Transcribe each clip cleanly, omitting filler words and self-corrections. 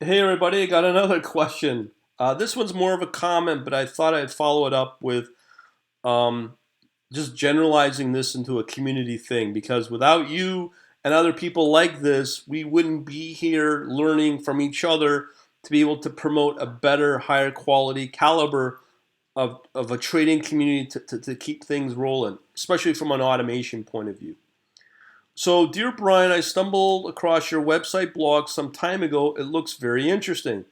Hey everybody, I got another question. This one's more of a comment, but I thought I'd follow it up with um, just generalizing this into a community thing because without you and other people like this, we wouldn't be here learning from each other to be able to promote a better, higher quality caliber of a trading community to keep things rolling, especially from an automation point of view. So, dear Brian, I stumbled across your website blog some time ago. It looks very interesting.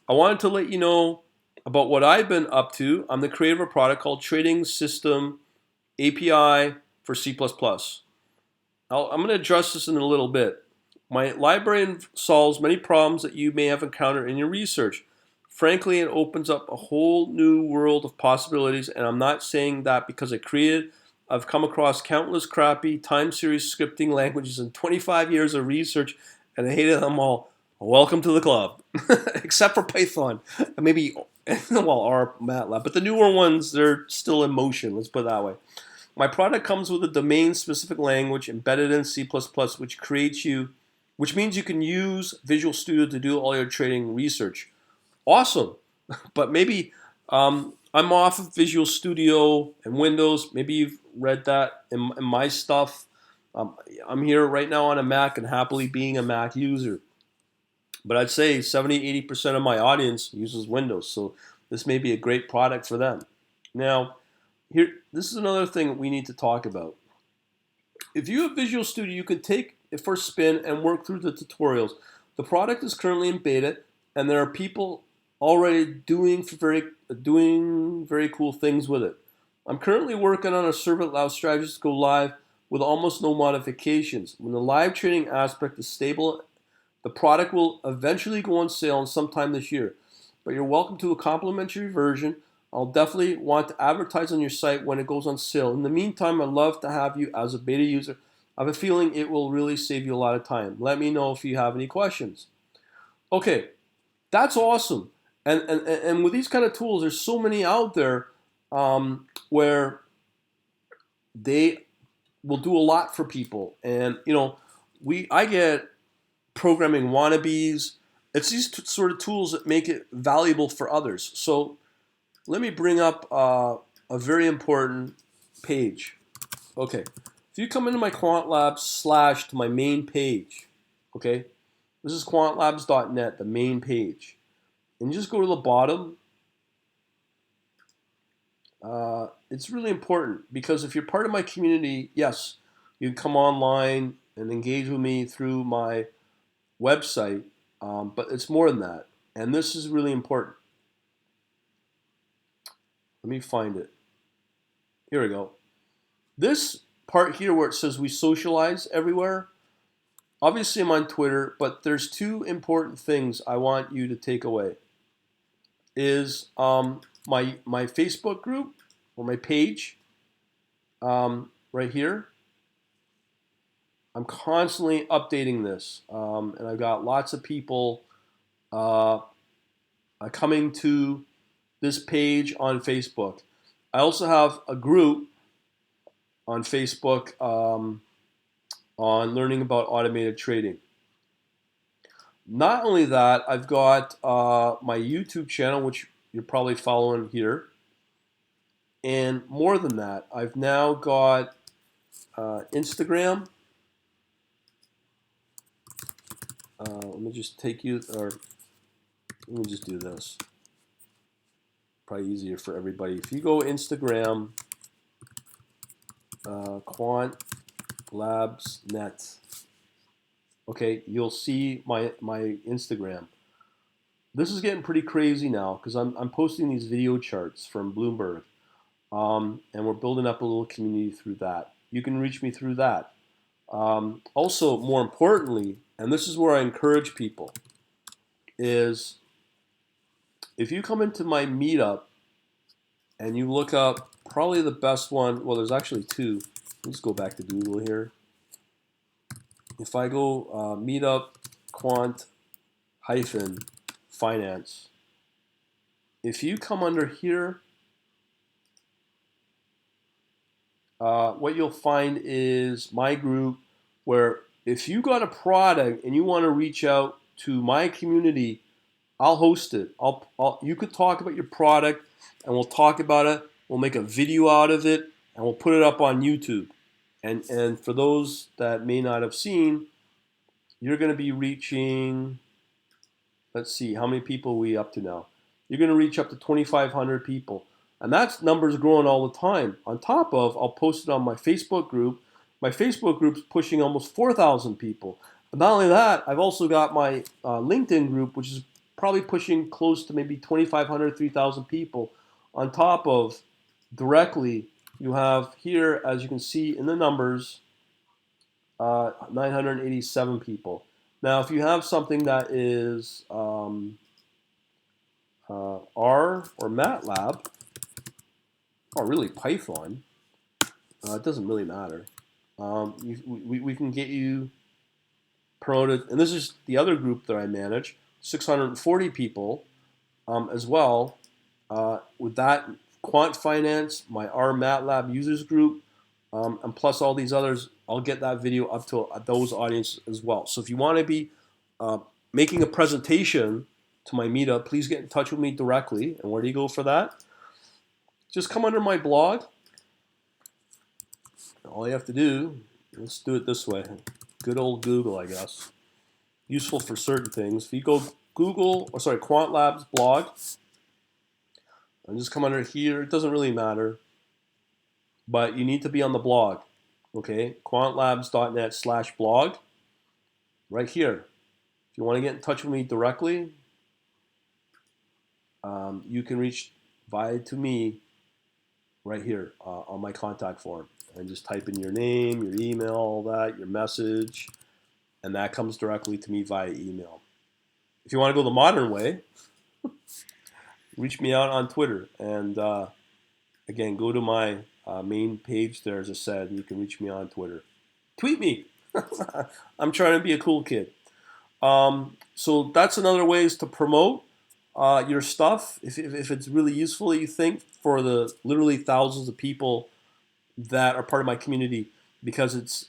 I wanted to let you know about what I've been up to. I'm the creator of a product called Trading System API for C++. I'm going to address this in a little bit. My library solves many problems that you may have encountered in your research. Frankly, it opens up a whole new world of possibilities, and I'm not saying that because I created. I've come across countless crappy time series scripting languages in 25 years of research, and I hated them all. Welcome to the club, except for Python, and maybe well, R, MATLAB, but the newer ones they're still in motion. Let's put it that way. My product comes with a domain-specific language embedded in C++, which means you can use Visual Studio to do all your trading research. Awesome, but maybe I'm off of Visual Studio and Windows. Maybe you've read that in my stuff. I'm here right now on a Mac and happily being a Mac user. But I'd say 70-80% of my audience uses Windows, so this may be a great product for them. Now, this is another thing we need to talk about. If you have Visual Studio, you can take it for a spin and work through the tutorials. The product is currently in beta, and there are people already doing very cool things with it. I'm currently working on a server that allows strategies to go live with almost no modifications. When the live trading aspect is stable, the product will eventually go on sale sometime this year. But you're welcome to a complimentary version. I'll definitely want to advertise on your site when it goes on sale. In the meantime, I'd love to have you as a beta user. I have a feeling it will really save you a lot of time. Let me know if you have any questions. Okay, that's awesome. And with these kind of tools, there's so many out there where they will do a lot for people. And I get programming wannabes. It's these sort of tools that make it valuable for others. So let me bring up a very important page. Okay, if you come into my Quant Labs / to my main page, okay, this is quantlabs.net, the main page, and you just go to the bottom. It's really important because if you're part of my community, yes, you can come online and engage with me through my website, but it's more than that, and this is really important. Let me find it. Here we go. This part here where it says we socialize everywhere, obviously I'm on Twitter, but there's two important things I want you to take away. Is my Facebook group or my page right here. I'm constantly updating this, and I've got lots of people uh, coming to this page on Facebook. I also have a group on Facebook on learning about automated trading. Not only that, I've got my YouTube channel, which you're probably following here. And more than that, I've now got Instagram. Let me just take you, or let me just do this. Probably easier for everybody. If you go Instagram, Quant Labs Net, okay, you'll see my Instagram. This is getting pretty crazy now because I'm posting these video charts from Bloomberg, and we're building up a little community through that. You can reach me through that. Also, more importantly, and this is where I encourage people, is if you come into my meetup and you look up probably the best one, well, there's actually two. Let's go back to Google here. If I go meetup quant hyphen finance, if you come under here, what you'll find is my group where if you got a product and you want to reach out to my community I'll host it. You could talk about your product, and we'll talk about it. We'll make a video out of it, and we'll put it up on YouTube. And for those that may not have seen, you're going to be reaching. Let's see, how many people are we up to now? You're going to reach up to 2,500 people, and that's numbers growing all the time. On top of, I'll post it on my Facebook group. My Facebook group's pushing almost 4,000 people. But not only that, I've also got my LinkedIn group, which is probably pushing close to maybe 2,500, 3,000 people. On top of directly, you have here, as you can see in the numbers, 987 people. Now, if you have something that is R or MATLAB, or really Python, it doesn't really matter. We can get you promoted, and this is the other group that I manage, 640 people as well. With that, Quant Finance, my R MATLAB users group, and plus all these others, I'll get that video up to those audiences as well. So if you want to be making a presentation to my meetup, please get in touch with me directly. And where do you go for that? Just come under my blog. All you have to do, let's do it this way. Good old Google, I guess. Useful for certain things. If you go Quant Labs blog, and just come under here, it doesn't really matter, but you need to be on the blog. Okay, quantlabs.net/blog, right here. If you want to get in touch with me directly, you can reach via to me right here on my contact form, and just type in your name, your email, all that, your message, and that comes directly to me via email. If you want to go the modern way, reach me out on Twitter, and again, go to my main page there, as I said, and you can reach me on Twitter. Tweet me. I'm trying to be a cool kid. So that's another ways to promote your stuff if it's really useful, you think, for the literally thousands of people that are part of my community, because it's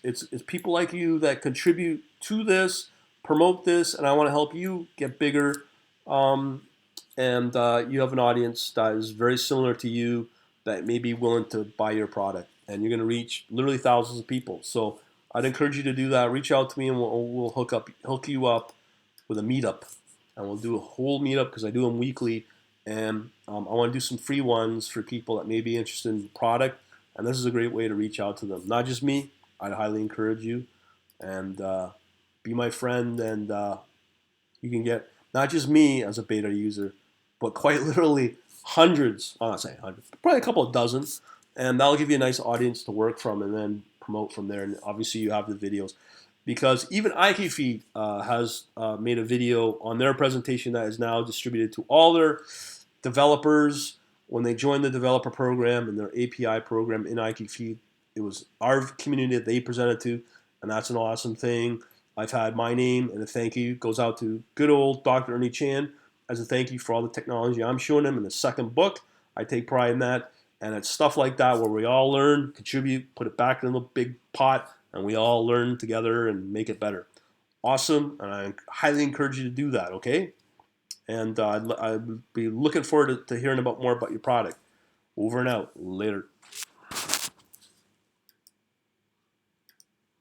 people like you that contribute to this, promote this, and I want to help you get bigger. Um, and you have an audience that is very similar to you that may be willing to buy your product, and you're going to reach literally thousands of people. So I'd encourage you to do that. Reach out to me, and we'll hook you up with a meetup, and we'll do a whole meetup because I do them weekly, and I want to do some free ones for people that may be interested in the product. And this is a great way to reach out to them. Not just me. I'd highly encourage you, and be my friend, and you can get not just me as a beta user, but quite literally hundreds, I'm not saying hundreds, probably a couple of dozens, and that'll give you a nice audience to work from and then promote from there. And obviously you have the videos, because even IQFeed has made a video on their presentation that is now distributed to all their developers when they join the developer program and their API program in IQFeed. It was our community that they presented to, and that's an awesome thing. I've had my name and a thank you goes out to good old Dr. Ernie Chan as a thank you for all the technology I'm showing him in the second book. I take pride in that. And it's stuff like that where we all learn, contribute, put it back in a big pot, and we all learn together and make it better. Awesome, and I highly encourage you to do that, okay? And I'd be looking forward to hearing about more about your product. Over and out. Later.